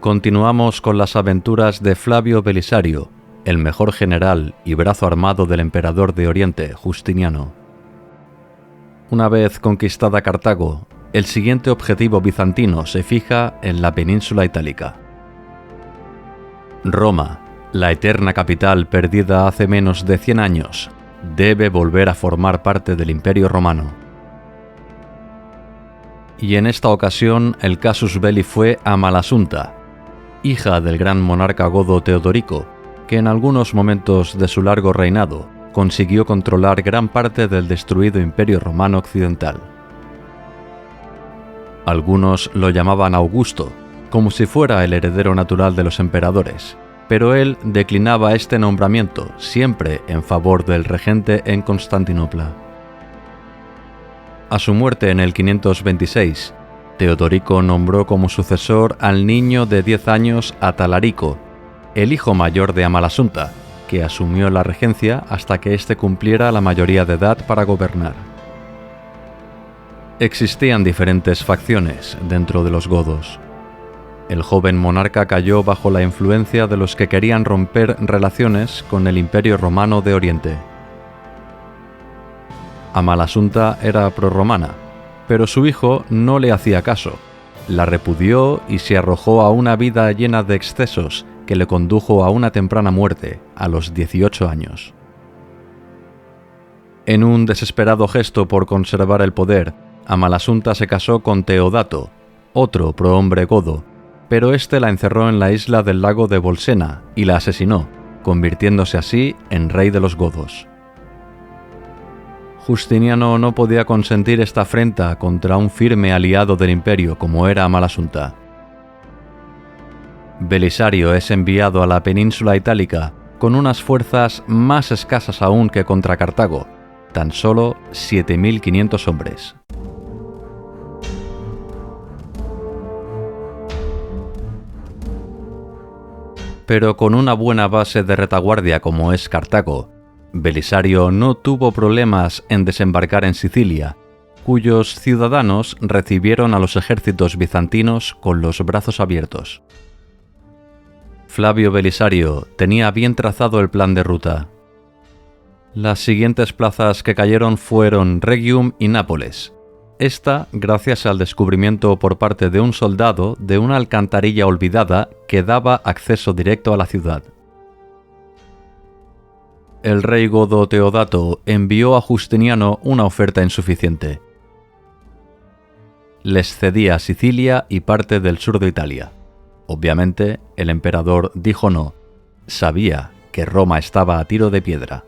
Continuamos con las aventuras de Flavio Belisario, el mejor general y brazo armado del emperador de Oriente, Justiniano. Una vez conquistada Cartago, el siguiente objetivo bizantino se fija en la península itálica. Roma, la eterna capital perdida hace menos de 100 años, debe volver a formar parte del Imperio Romano. Y en esta ocasión el casus belli fue Amalasunta, hija del gran monarca godo Teodorico, que en algunos momentos de su largo reinado consiguió controlar gran parte del destruido Imperio Romano Occidental. Algunos lo llamaban Augusto, como si fuera el heredero natural de los emperadores, pero él declinaba este nombramiento siempre en favor del regente en Constantinopla. A su muerte en el 526, Teodorico nombró como sucesor al niño de 10 años Atalarico, el hijo mayor de Amalasunta, que asumió la regencia hasta que éste cumpliera la mayoría de edad para gobernar. Existían diferentes facciones dentro de los godos. El joven monarca cayó bajo la influencia de los que querían romper relaciones con el Imperio Romano de Oriente. Amalasunta era prorromana, pero su hijo no le hacía caso, la repudió y se arrojó a una vida llena de excesos que le condujo a una temprana muerte a los 18 años. En un desesperado gesto por conservar el poder, Amalasunta se casó con Teodato, otro prohombre godo, pero este la encerró en la isla del lago de Bolsena y la asesinó, convirtiéndose así en rey de los godos. Justiniano no podía consentir esta afrenta contra un firme aliado del imperio como era Amalasunta. Belisario es enviado a la península itálica con unas fuerzas más escasas aún que contra Cartago, tan solo 7.500 hombres. Pero con una buena base de retaguardia como es Cartago, Belisario no tuvo problemas en desembarcar en Sicilia, cuyos ciudadanos recibieron a los ejércitos bizantinos con los brazos abiertos. Flavio Belisario tenía bien trazado el plan de ruta. Las siguientes plazas que cayeron fueron Rhegium y Nápoles, esta gracias al descubrimiento por parte de un soldado de una alcantarilla olvidada que daba acceso directo a la ciudad. El rey godo Teodato envió a Justiniano una oferta insuficiente. Les cedía Sicilia y parte del sur de Italia. Obviamente, el emperador dijo no. Sabía que Roma estaba a tiro de piedra.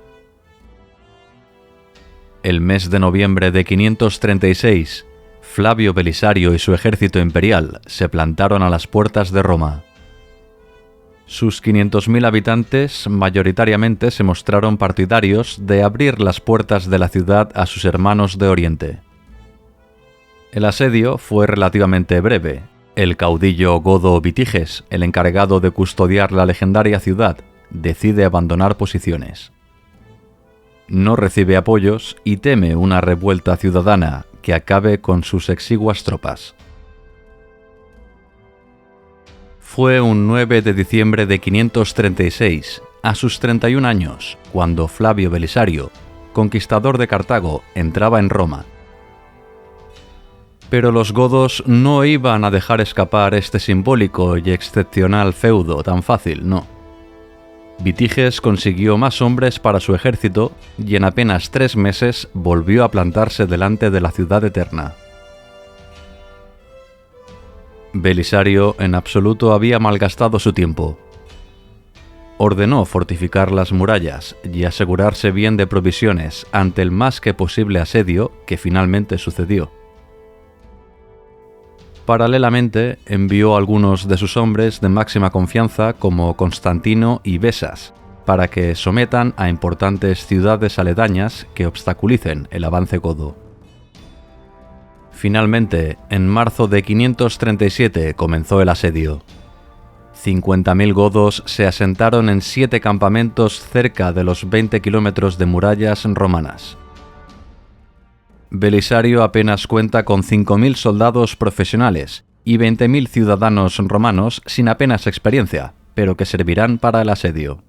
El mes de noviembre de 536, Flavio Belisario y su ejército imperial se plantaron a las puertas de Roma. Sus 500.000 habitantes mayoritariamente se mostraron partidarios de abrir las puertas de la ciudad a sus hermanos de Oriente. El asedio fue relativamente breve. El caudillo godo Vitiges, el encargado de custodiar la legendaria ciudad, decide abandonar posiciones. No recibe apoyos y teme una revuelta ciudadana que acabe con sus exiguas tropas. Fue un 9 de diciembre de 536, a sus 31 años, cuando Flavio Belisario, conquistador de Cartago, entraba en Roma. Pero los godos no iban a dejar escapar este simbólico y excepcional feudo tan fácil, no. Vitiges consiguió más hombres para su ejército y en apenas 3 meses volvió a plantarse delante de la ciudad eterna. Belisario en absoluto había malgastado su tiempo. Ordenó fortificar las murallas y asegurarse bien de provisiones ante el más que posible asedio que finalmente sucedió. Paralelamente, envió a algunos de sus hombres de máxima confianza como Constantino y Besas, para que sometan a importantes ciudades aledañas que obstaculicen el avance godo. Finalmente, en marzo de 537 comenzó el asedio. 50.000 godos se asentaron en 7 campamentos cerca de los 20 kilómetros de murallas romanas. Belisario apenas cuenta con 5.000 soldados profesionales y 20.000 ciudadanos romanos sin apenas experiencia, pero que servirán para el asedio.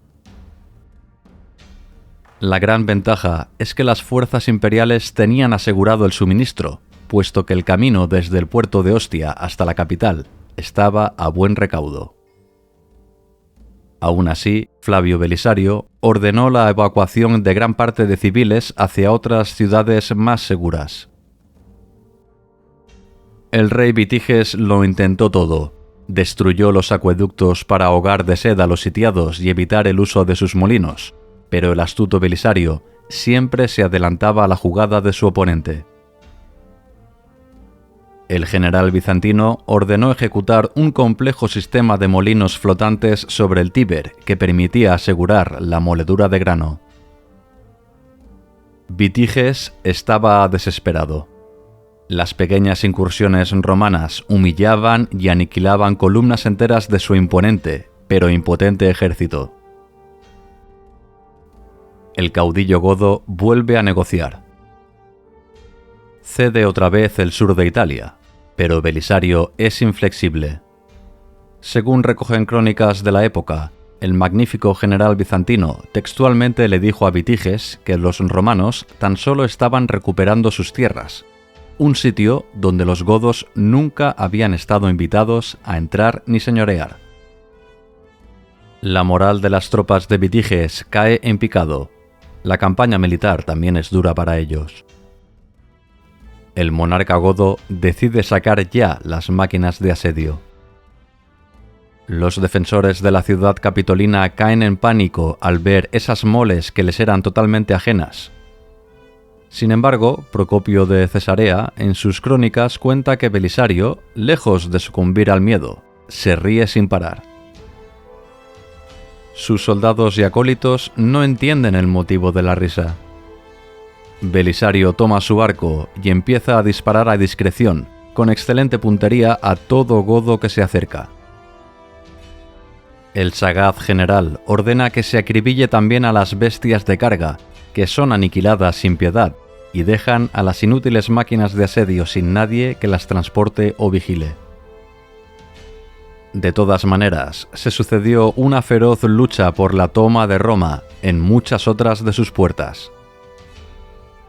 La gran ventaja es que las fuerzas imperiales tenían asegurado el suministro, puesto que el camino desde el puerto de Ostia hasta la capital estaba a buen recaudo. Aún así, Flavio Belisario ordenó la evacuación de gran parte de civiles hacia otras ciudades más seguras. El rey Vitiges lo intentó todo. Destruyó los acueductos para ahogar de sed a los sitiados y evitar el uso de sus molinos, pero el astuto Belisario siempre se adelantaba a la jugada de su oponente. El general bizantino ordenó ejecutar un complejo sistema de molinos flotantes sobre el Tíber que permitía asegurar la moledura de grano. Vitiges estaba desesperado. Las pequeñas incursiones romanas humillaban y aniquilaban columnas enteras de su imponente, pero impotente ejército. El caudillo godo vuelve a negociar. Cede otra vez el sur de Italia, pero Belisario es inflexible. Según recogen crónicas de la época, el magnífico general bizantino textualmente le dijo a Vitiges que los romanos tan solo estaban recuperando sus tierras, un sitio donde los godos nunca habían estado invitados a entrar ni señorear. La moral de las tropas de Vitiges cae en picado. La campaña militar también es dura para ellos. El monarca godo decide sacar ya las máquinas de asedio. Los defensores de la ciudad capitolina caen en pánico al ver esas moles que les eran totalmente ajenas. Sin embargo, Procopio de Cesarea, en sus crónicas, cuenta que Belisario, lejos de sucumbir al miedo, se ríe sin parar. Sus soldados y acólitos no entienden el motivo de la risa. Belisario toma su arco y empieza a disparar a discreción, con excelente puntería a todo godo que se acerca. El sagaz general ordena que se acribille también a las bestias de carga, que son aniquiladas sin piedad, y dejan a las inútiles máquinas de asedio sin nadie que las transporte o vigile. De todas maneras, se sucedió una feroz lucha por la toma de Roma en muchas otras de sus puertas.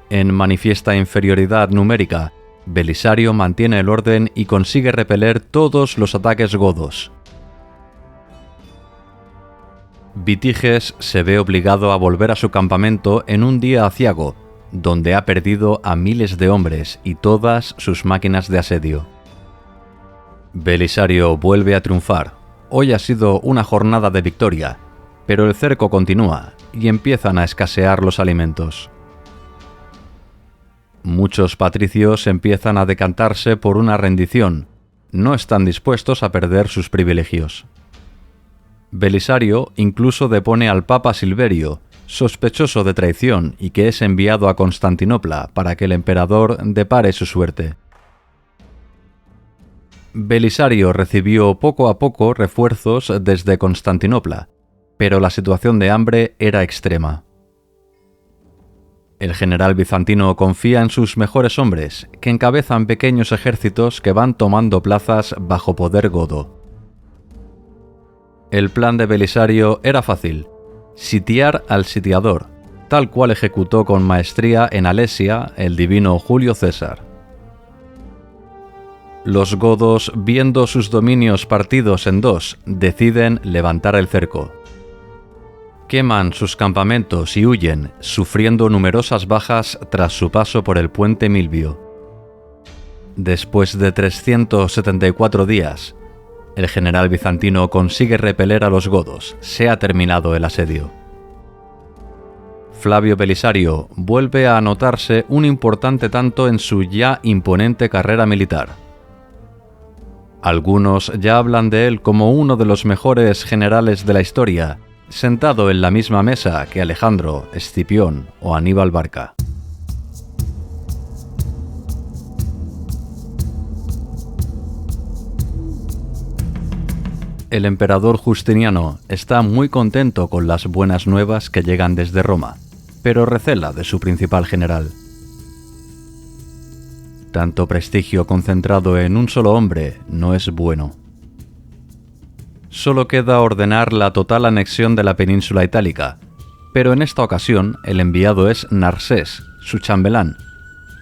En manifiesta inferioridad numérica, Belisario mantiene el orden y consigue repeler todos los ataques godos. Vitiges se ve obligado a volver a su campamento en un día aciago, donde ha perdido a miles de hombres y todas sus máquinas de asedio. Belisario vuelve a triunfar. Hoy ha sido una jornada de victoria, pero el cerco continúa y empiezan a escasear los alimentos. Muchos patricios empiezan a decantarse por una rendición. No están dispuestos a perder sus privilegios. Belisario incluso depone al Papa Silverio, sospechoso de traición y que es enviado a Constantinopla para que el emperador depare su suerte. Belisario recibió poco a poco refuerzos desde Constantinopla, pero la situación de hambre era extrema. El general bizantino confía en sus mejores hombres, que encabezan pequeños ejércitos que van tomando plazas bajo poder godo. El plan de Belisario era fácil: sitiar al sitiador, tal cual ejecutó con maestría en Alesia el divino Julio César. Los godos, viendo sus dominios partidos en dos, deciden levantar el cerco. Queman sus campamentos y huyen, sufriendo numerosas bajas tras su paso por el puente Milvio. Después de 374 días, el general bizantino consigue repeler a los godos. Se ha terminado el asedio. Flavio Belisario vuelve a anotarse un importante tanto en su ya imponente carrera militar. Algunos ya hablan de él como uno de los mejores generales de la historia, sentado en la misma mesa que Alejandro, Escipión o Aníbal Barca. El emperador Justiniano está muy contento con las buenas nuevas que llegan desde Roma, pero recela de su principal general. Tanto prestigio concentrado en un solo hombre no es bueno. Solo queda ordenar la total anexión de la península itálica, pero en esta ocasión el enviado es Narsés, su chambelán,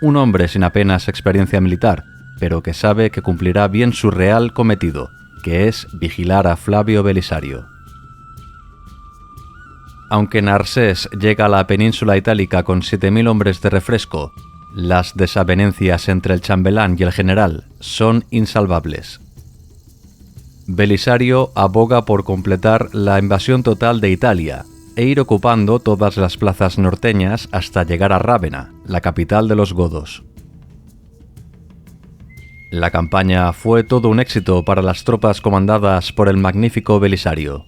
un hombre sin apenas experiencia militar, pero que sabe que cumplirá bien su real cometido, que es vigilar a Flavio Belisario. Aunque Narsés llega a la península itálica con 7.000 hombres de refresco, las desavenencias entre el chambelán y el general son insalvables. Belisario aboga por completar la invasión total de Italia e ir ocupando todas las plazas norteñas hasta llegar a Rávena, la capital de los godos. La campaña fue todo un éxito para las tropas comandadas por el magnífico Belisario.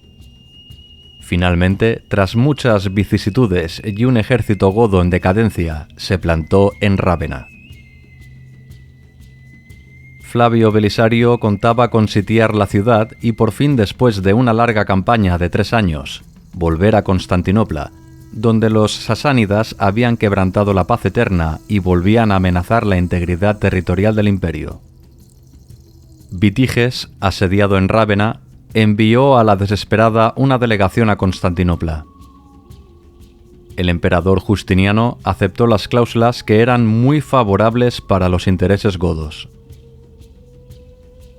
Finalmente, tras muchas vicisitudes y un ejército godo en decadencia, se plantó en Rávena. Flavio Belisario contaba con sitiar la ciudad y por fin, después de una larga campaña de 3 años, volver a Constantinopla, donde los sasánidas habían quebrantado la paz eterna y volvían a amenazar la integridad territorial del imperio. Vitiges, asediado en Rávena, envió a la desesperada una delegación a Constantinopla. El emperador Justiniano aceptó las cláusulas que eran muy favorables para los intereses godos.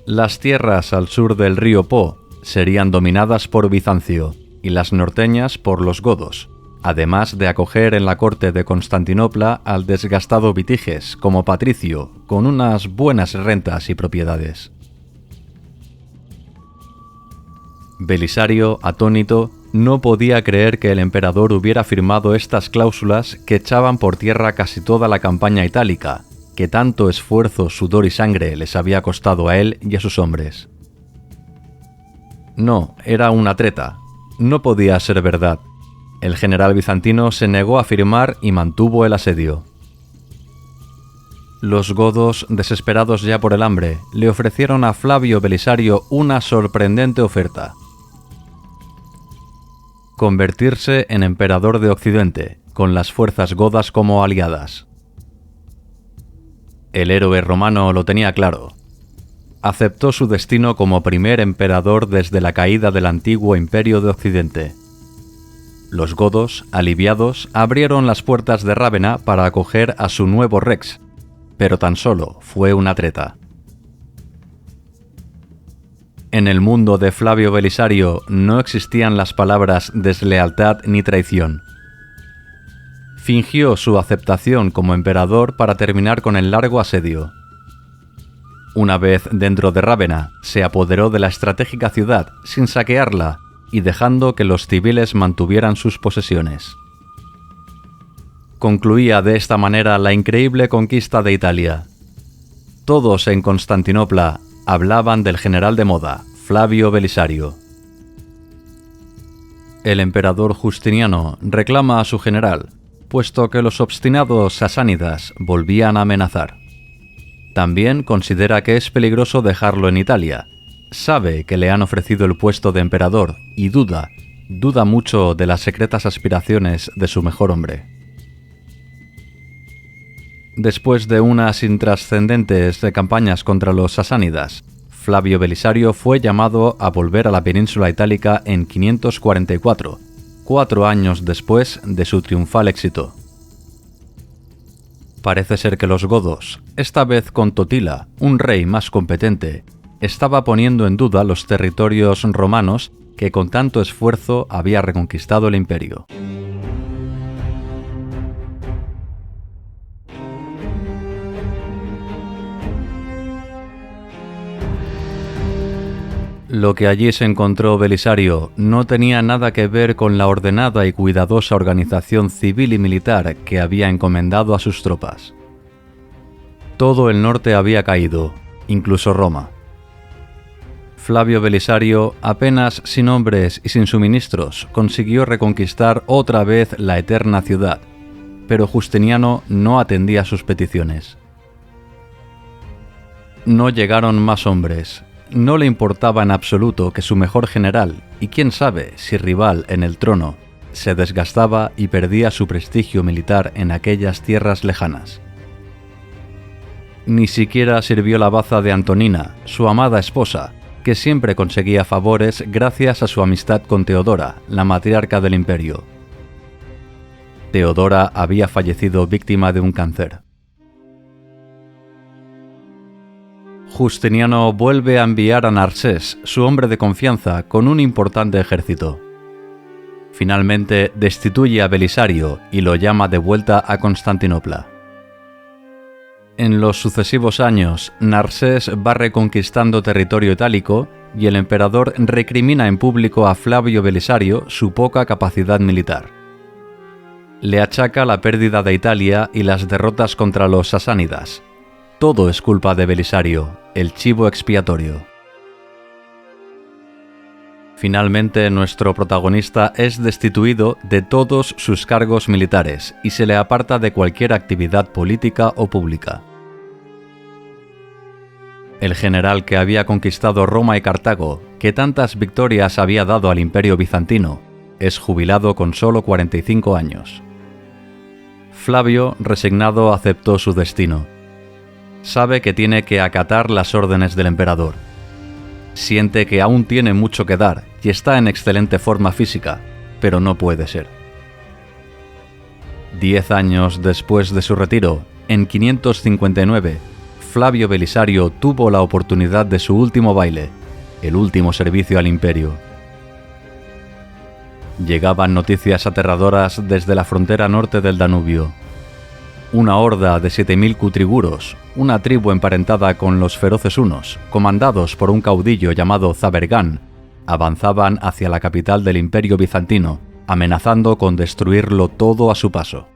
Las tierras al sur del río Po serían dominadas por Bizancio y las norteñas por los godos, además de acoger en la corte de Constantinopla al desgastado Vitiges como patricio con unas buenas rentas y propiedades. Belisario, atónito, no podía creer que el emperador hubiera firmado estas cláusulas que echaban por tierra casi toda la campaña itálica, que tanto esfuerzo, sudor y sangre les había costado a él y a sus hombres. No, era una treta. No podía ser verdad. El general bizantino se negó a firmar y mantuvo el asedio. Los godos, desesperados ya por el hambre, le ofrecieron a Flavio Belisario una sorprendente oferta: convertirse en emperador de Occidente, con las fuerzas godas como aliadas. El héroe romano lo tenía claro. Aceptó su destino como primer emperador desde la caída del antiguo imperio de Occidente. Los godos, aliviados, abrieron las puertas de Rávena para acoger a su nuevo rex, pero tan solo fue una treta. En el mundo de Flavio Belisario no existían las palabras deslealtad ni traición. Fingió su aceptación como emperador para terminar con el largo asedio. Una vez dentro de Rávena, se apoderó de la estratégica ciudad sin saquearla y dejando que los civiles mantuvieran sus posesiones. Concluía de esta manera la increíble conquista de Italia. Todos en Constantinopla hablaban del general de moda, Flavio Belisario. El emperador Justiniano reclama a su general, puesto que los obstinados sasánidas volvían a amenazar. También considera que es peligroso dejarlo en Italia. Sabe que le han ofrecido el puesto de emperador y duda mucho de las secretas aspiraciones de su mejor hombre. Después de unas intrascendentes campañas contra los sasánidas, Flavio Belisario fue llamado a volver a la península itálica en 544, 4 años después de su triunfal éxito. Parece ser que los godos, esta vez con Totila, un rey más competente, estaba poniendo en duda los territorios romanos que con tanto esfuerzo había reconquistado el imperio. Lo que allí se encontró Belisario no tenía nada que ver con la ordenada y cuidadosa organización civil y militar que había encomendado a sus tropas. Todo el norte había caído, incluso Roma. Flavio Belisario, apenas sin hombres y sin suministros, consiguió reconquistar otra vez la eterna ciudad, pero Justiniano no atendía sus peticiones. No llegaron más hombres. No le importaba en absoluto que su mejor general, y quién sabe si rival en el trono, se desgastaba y perdía su prestigio militar en aquellas tierras lejanas. Ni siquiera sirvió la baza de Antonina, su amada esposa, que siempre conseguía favores gracias a su amistad con Teodora, la matriarca del imperio. Teodora había fallecido víctima de un cáncer. Justiniano vuelve a enviar a Narsés, su hombre de confianza, con un importante ejército. Finalmente destituye a Belisario y lo llama de vuelta a Constantinopla. En los sucesivos años, Narsés va reconquistando territorio itálico y el emperador recrimina en público a Flavio Belisario su poca capacidad militar. Le achaca la pérdida de Italia y las derrotas contra los sasánidas. Todo es culpa de Belisario, el chivo expiatorio. Finalmente, nuestro protagonista es destituido de todos sus cargos militares y se le aparta de cualquier actividad política o pública. El general que había conquistado Roma y Cartago, que tantas victorias había dado al Imperio bizantino, es jubilado con solo 45 años. Flavio, resignado, aceptó su destino. Sabe que tiene que acatar las órdenes del emperador. Siente que aún tiene mucho que dar y está en excelente forma física, pero no puede ser. 10 años después de su retiro, en 559, Flavio Belisario tuvo la oportunidad de su último baile, el último servicio al imperio. Llegaban noticias aterradoras desde la frontera norte del Danubio. Una horda de 7.000 cutriguros, una tribu emparentada con los feroces hunos, comandados por un caudillo llamado Zabergán, avanzaban hacia la capital del Imperio bizantino, amenazando con destruirlo todo a su paso.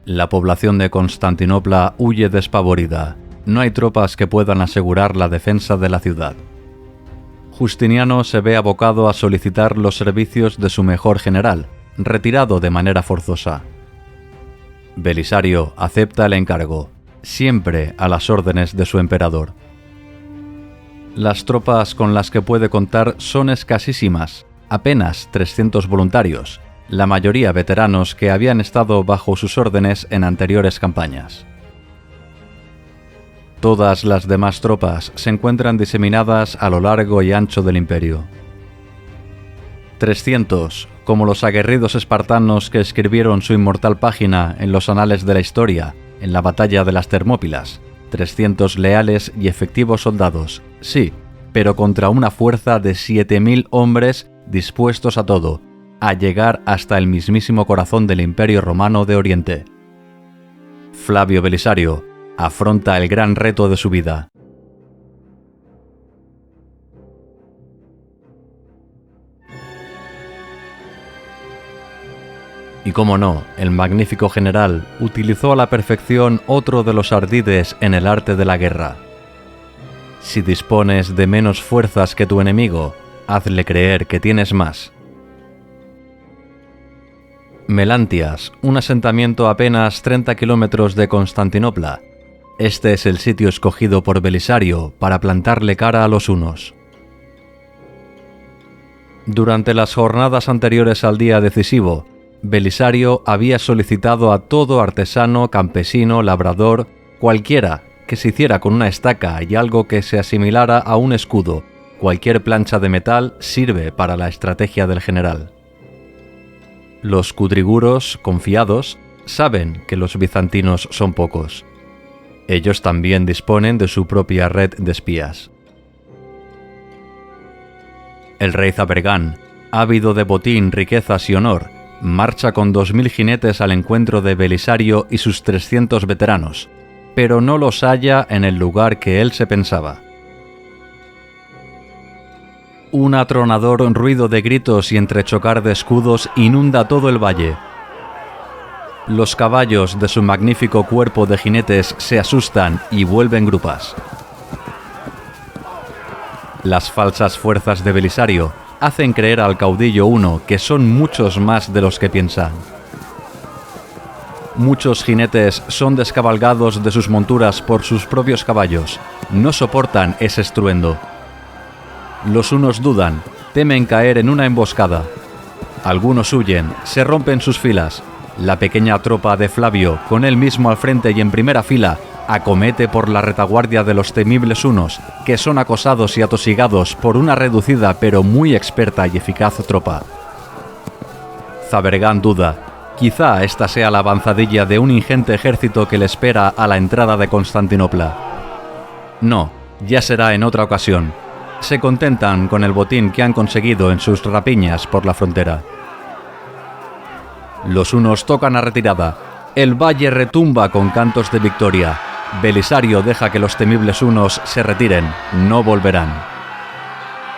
La población de Constantinopla huye despavorida. No hay tropas que puedan asegurar la defensa de la ciudad. Justiniano se ve abocado a solicitar los servicios de su mejor general, retirado de manera forzosa. Belisario acepta el encargo, siempre a las órdenes de su emperador. Las tropas con las que puede contar son escasísimas, apenas 300 voluntarios, la mayoría veteranos que habían estado bajo sus órdenes en anteriores campañas. Todas las demás tropas se encuentran diseminadas a lo largo y ancho del imperio. 300, como los aguerridos espartanos que escribieron su inmortal página en los anales de la historia, en la batalla de las Termópilas, 300 leales y efectivos soldados, sí, pero contra una fuerza de 7.000 hombres dispuestos a todo, a llegar hasta el mismísimo corazón del Imperio Romano de Oriente. Flavio Belisario afronta el gran reto de su vida. Y cómo no, el magnífico general utilizó a la perfección otro de los ardides en el arte de la guerra. Si dispones de menos fuerzas que tu enemigo, hazle creer que tienes más. Melantias, un asentamiento a apenas 30 kilómetros de Constantinopla. Este es el sitio escogido por Belisario para plantarle cara a los hunos. Durante las jornadas anteriores al día decisivo, Belisario había solicitado a todo artesano, campesino, labrador, cualquiera que se hiciera con una estaca y algo que se asimilara a un escudo. Cualquier plancha de metal sirve para la estrategia del general. Los cutriguros, confiados, saben que los bizantinos son pocos. Ellos también disponen de su propia red de espías. El rey Zabergán, ávido de botín, riquezas y honor, marcha con 2.000 jinetes al encuentro de Belisario y sus 300 veteranos, pero no los halla en el lugar que él se pensaba. Un atronador ruido de gritos y entrechocar de escudos inunda todo el valle. Los caballos de su magnífico cuerpo de jinetes se asustan y vuelven grupas. Las falsas fuerzas de Belisario hacen creer al caudillo huno que son muchos más de los que piensan. Muchos jinetes son descabalgados de sus monturas por sus propios caballos. No soportan ese estruendo. Los hunos dudan, temen caer en una emboscada. Algunos huyen, se rompen sus filas. La pequeña tropa de Flavio, con él mismo al frente y en primera fila, acomete por la retaguardia de los temibles hunos, que son acosados y atosigados por una reducida pero muy experta y eficaz tropa. Zabergán duda. Quizá esta sea la avanzadilla de un ingente ejército que le espera a la entrada de Constantinopla. No, ya será en otra ocasión. Se contentan con el botín que han conseguido en sus rapiñas por la frontera. Los hunos tocan a retirada. El valle retumba con cantos de victoria. Belisario deja que los temibles hunos se retiren. No volverán.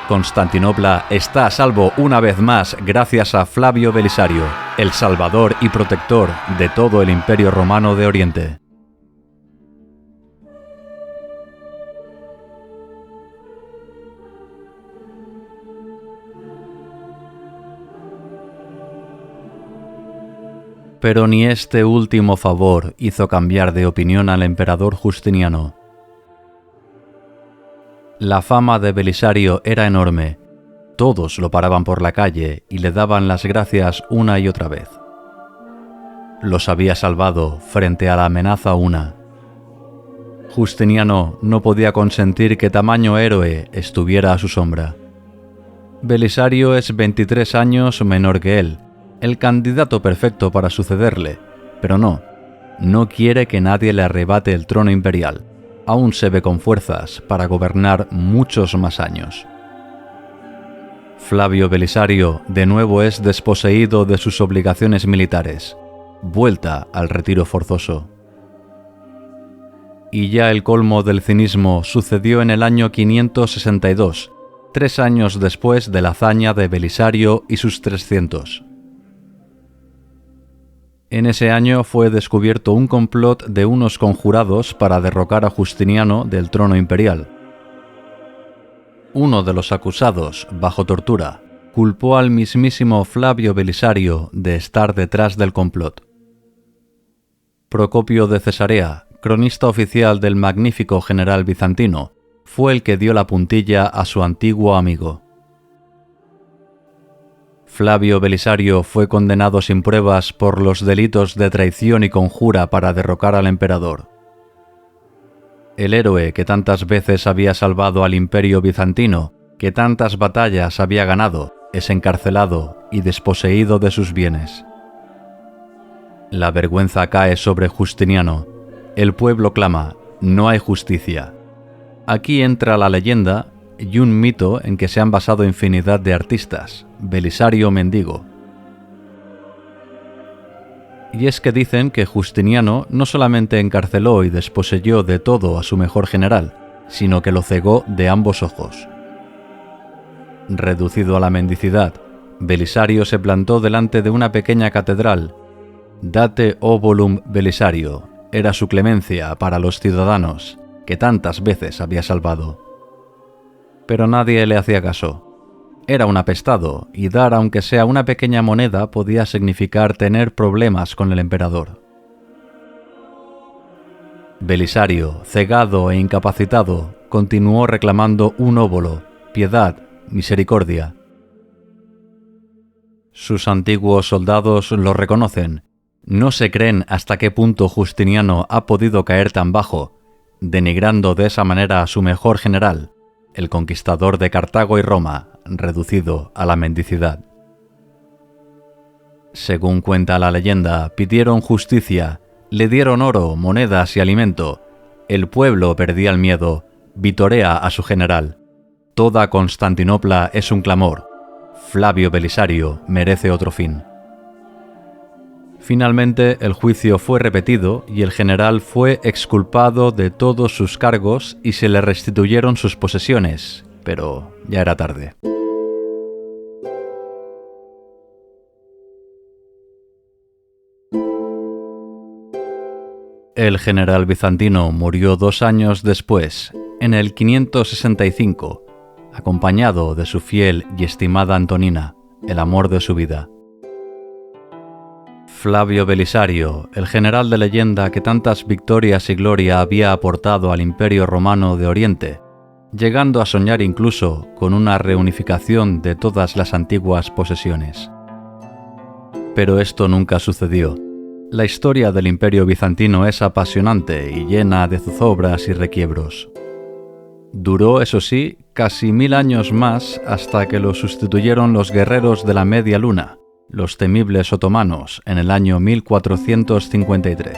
Constantinopla está a salvo una vez más gracias a Flavio Belisario, el salvador y protector de todo el Imperio Romano de Oriente. Pero ni este último favor hizo cambiar de opinión al emperador Justiniano. La fama de Belisario era enorme. Todos lo paraban por la calle y le daban las gracias una y otra vez. Los había salvado frente a la amenaza una. Justiniano no podía consentir que tamaño héroe estuviera a su sombra. Belisario es 23 años menor que él, el candidato perfecto para sucederle, pero no quiere que nadie le arrebate el trono imperial. Aún se ve con fuerzas para gobernar muchos más años. Flavio Belisario de nuevo es desposeído de sus obligaciones militares, vuelta al retiro forzoso. Y ya el colmo del cinismo sucedió en el año 562, 3 años después de la hazaña de Belisario y sus 300. En ese año fue descubierto un complot de unos conjurados para derrocar a Justiniano del trono imperial. Uno de los acusados, bajo tortura, culpó al mismísimo Flavio Belisario de estar detrás del complot. Procopio de Cesarea, cronista oficial del magnífico general bizantino, fue el que dio la puntilla a su antiguo amigo. Flavio Belisario fue condenado sin pruebas por los delitos de traición y conjura para derrocar al emperador. El héroe que tantas veces había salvado al imperio bizantino, que tantas batallas había ganado, es encarcelado y desposeído de sus bienes. La vergüenza cae sobre Justiniano. El pueblo clama: no hay justicia. Aquí entra la leyenda y un mito en que se han basado infinidad de artistas. Belisario mendigo. Y es que dicen que Justiniano no solamente encarceló y desposeyó de todo a su mejor general, sino que lo cegó de ambos ojos. Reducido a la mendicidad, Belisario se plantó delante de una pequeña catedral. Date obolum Belisario era su clemencia para los ciudadanos, que tantas veces había salvado. Pero nadie le hacía caso. Era un apestado, y dar aunque sea una pequeña moneda podía significar tener problemas con el emperador. Belisario, cegado e incapacitado, continuó reclamando un óbolo, piedad, misericordia. Sus antiguos soldados lo reconocen. No se creen hasta qué punto Justiniano ha podido caer tan bajo, denigrando de esa manera a su mejor general, el conquistador de Cartago y Roma, reducido a la mendicidad. Según cuenta la leyenda, pidieron justicia, le dieron oro, monedas y alimento. El pueblo perdía el miedo, vitorea a su general. Toda Constantinopla es un clamor. Flavio Belisario merece otro fin. Finalmente, el juicio fue repetido y el general fue exculpado de todos sus cargos y se le restituyeron sus posesiones, pero ya era tarde. El general bizantino murió 2 años después, en el 565, acompañado de su fiel y estimada Antonina, el amor de su vida. Flavio Belisario, el general de leyenda que tantas victorias y gloria había aportado al Imperio Romano de Oriente, llegando a soñar incluso con una reunificación de todas las antiguas posesiones. Pero esto nunca sucedió. La historia del Imperio bizantino es apasionante y llena de zozobras y requiebros. Duró, eso sí, casi 1000 años más hasta que lo sustituyeron los guerreros de la Media Luna, los temibles otomanos, en el año 1453.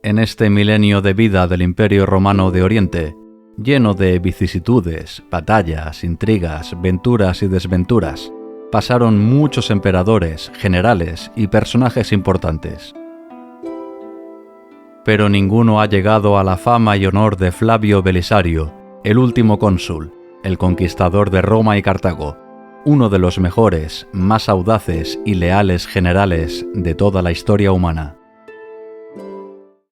En este milenio de vida del Imperio Romano de Oriente, lleno de vicisitudes, batallas, intrigas, venturas y desventuras, pasaron muchos emperadores, generales y personajes importantes. Pero ninguno ha llegado a la fama y honor de Flavio Belisario, el último cónsul, el conquistador de Roma y Cartago, uno de los mejores, más audaces y leales generales de toda la historia humana.